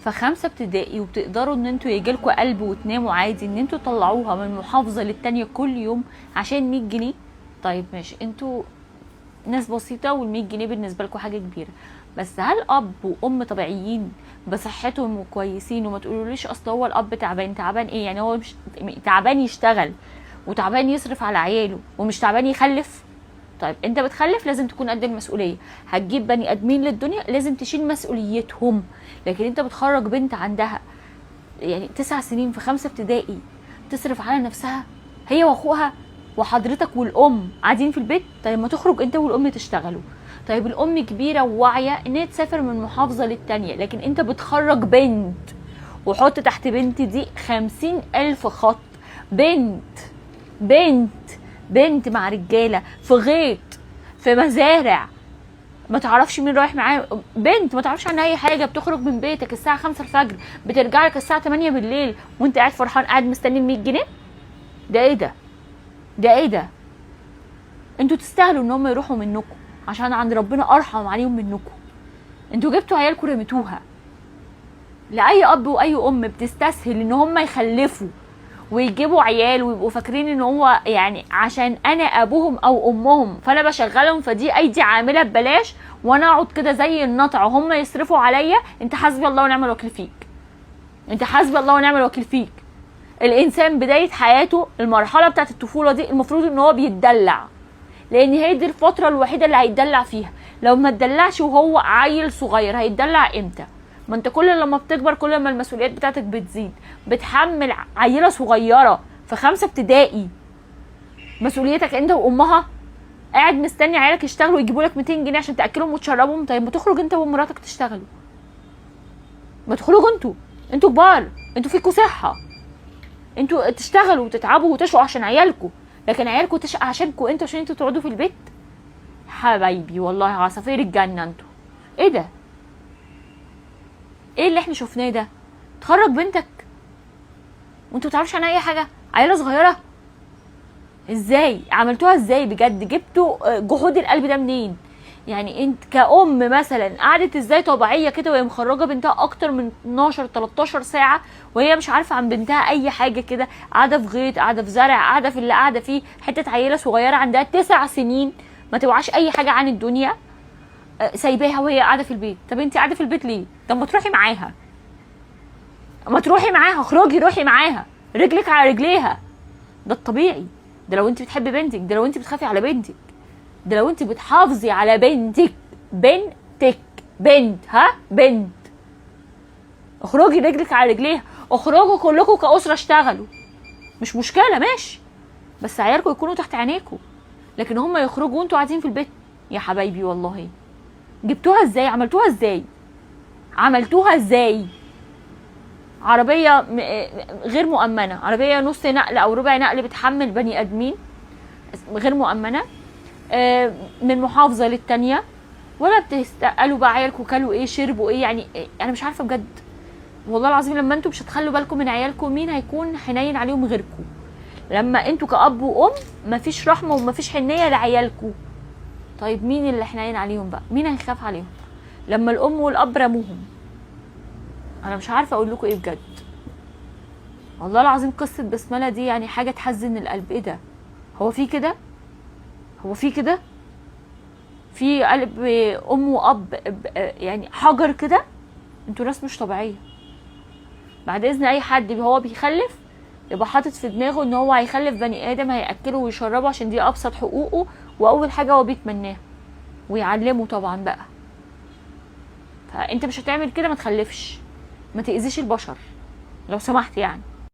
فخمسة ابتدائي وبتقدروا ان انتوا يجيلكوا قلب وتناموا عادي ان انتوا تطلعوها من محافظة للتانية كل يوم عشان 100 جنيه. طيب ماشي، انتوا ناس بسيطة وال100 جنيه بالنسبة لكم حاجة كبيرة، بس هل اب وام طبيعيين بصحتهم كويسين وما تقولوليش اصل هو الاب تعبان؟ تعبان ايه يعني؟ هو مش تعبان يشتغل وتعبان يصرف على عياله ومش تعبان يخلف؟ طيب انت بتخلف لازم تكون قد المسؤوليه، هتجيب بني ادمين للدنيا لازم تشيل مسؤوليتهم. لكن انت بتخرج بنت عندها يعني 9 سنين في 5 ابتدائي تصرف على نفسها هي واخوها وحضرتك والام قاعدين في البيت. طيب ما تخرج انت والام تشتغلوا. طيب الام كبيره وواعيه ان هي تسافر من محافظه للتانيه، لكن انت بتخرج بنت، وحط تحت بنت دي 50,000 خط. بنت بنت بنت مع رجاله في غيط في مزارع، ما تعرفش مين رايح معاه، بنت ما تعرفش عنها اي حاجه، بتخرج من بيتك الساعه 5 الفجر بترجع لك الساعه 8 بالليل وانت قاعد فرحان قاعد مستني 100 جنيه. ده ايه ده؟ ده ايه ده؟ انتوا تستاهلوا ان هم يروحوا منكم عشان عند ربنا ارحم عليهم منكم. انتوا جبتوا عيالكم رميتوها. لاي اب واي ام بتستسهل ان هم يخلفوا ويجيبوا عيال ويبقوا فاكرين ان هو يعني عشان انا ابوهم او امهم فانا بشغلهم فدي ايدي عامله ببلاش وانا اقعد كده زي النطع وهم يصرفوا عليا. انت حسبي الله ونعم الوكيل فيك. انت حسبي الله ونعم الوكيل فيك. الانسان بدايه حياته المرحله بتاعت الطفوله دي المفروض ان هو بيتدلع، لان هي دي الفتره الوحيده اللي هيتدلع فيها. لو ما اتدلعش وهو عيل صغير هيتدلع امتى؟ ما انت كل لما بتكبر كل ما المسؤوليات بتاعتك بتزيد. بتحمل عيله صغيره في 5 ابتدائي مسؤوليتك انت وامها، قاعد مستني عيالك يشتغلوا ويجيبوا لك 200 جنيه عشان تاكلهم وتشربهم. طيب ما تخرج انت ومراتك تشتغلوا، ما تخرجوا انتوا كبار، انتوا فيكوا صحه، انتوا تشتغلوا وتتعبوا وتشقوا عشان عيالكوا، لكن عيالكوا تشقى عشانكوا انتوا عشان انتوا تقعدوا في البيت. حبايبي والله عصافير الجنه انتوا. ايه ده؟ ايه اللي احنا شفناه ده؟ تخرج بنتك وانتوا متعرفش عنها اي حاجه، عيله صغيره. ازاي عملتوها؟ ازاي بجد جبتوا جحود القلب ده منين؟ يعني انت كأم مثلا قعدت ازاي طبيعيه كده وهي مخرجه بنتها اكتر من 12 13 ساعه وهي مش عارفه عن بنتها اي حاجه كده، قاعده في غيط، قاعده في زرع، قاعده في اللي قاعده فيه، حته عيله صغيره عندها 9 سنين ما توعاش اي حاجه عن الدنيا، سايباها وهي قاعده في البيت. طب انت قاعده في البيت ليه؟ طب ما تروحي معاها، ما تروحي معاها، اخرجي روحي معاها، رجلك على رجليها. ده الطبيعي. ده لو انت بتحبي بنتك، ده لو انت بتخافي على بنتك، ده لو انت بتحافظي على بنتك. بنت بنت. اخرجي رجلك على رجليها، اخرجوا كلكم كأسرة اشتغلوا، مش مشكلة ماشي، بس عيالكم يكونوا تحت عينيكم. لكن هم يخرجوا وانتوا قاعدين في البيت. يا حبايبي والله جبتوها ازاي؟ عملتوها ازاي؟ عملتوها ازاي؟ عربية غير مؤمنة، عربية نص نقل او ربع نقل بتحمل بني ادمين غير مؤمنة من محافظة للتانية، ولا بتستقلوا بقى عيالكم كلوا ايه شربوا ايه؟ يعني انا مش عارفة بجد والله العظيم. لما انتوا مش هتخلوا بالكم من عيالكم مين هيكون حنين عليهم غيركم؟ لما انتوا كأب وام مفيش رحمة ومفيش حنية لعيالكم، طيب مين اللي حنين عليهم بقى؟ مين هيخاف عليهم لما الام والاب رموهم؟ انا مش عارفة اقول لكم ايه بجد والله العظيم. قصة بسملة دي يعني حاجة تحزن القلب. ايه ده؟ هو في كده؟ هو في كده؟ في قلب ام واب يعني حجر كده؟ انتوا ناس مش طبيعيه. بعد اذن اي حد هو بيخلف يبقى حاطط في دماغه ان هو هيخلف بني ادم هياكله ويشربه عشان دي ابسط حقوقه واول حاجه هو بيتمناها، ويعلمه طبعا بقى. فانت مش هتعمل كده، ما تخلفش، ما تاذيش البشر لو سمحت يعني.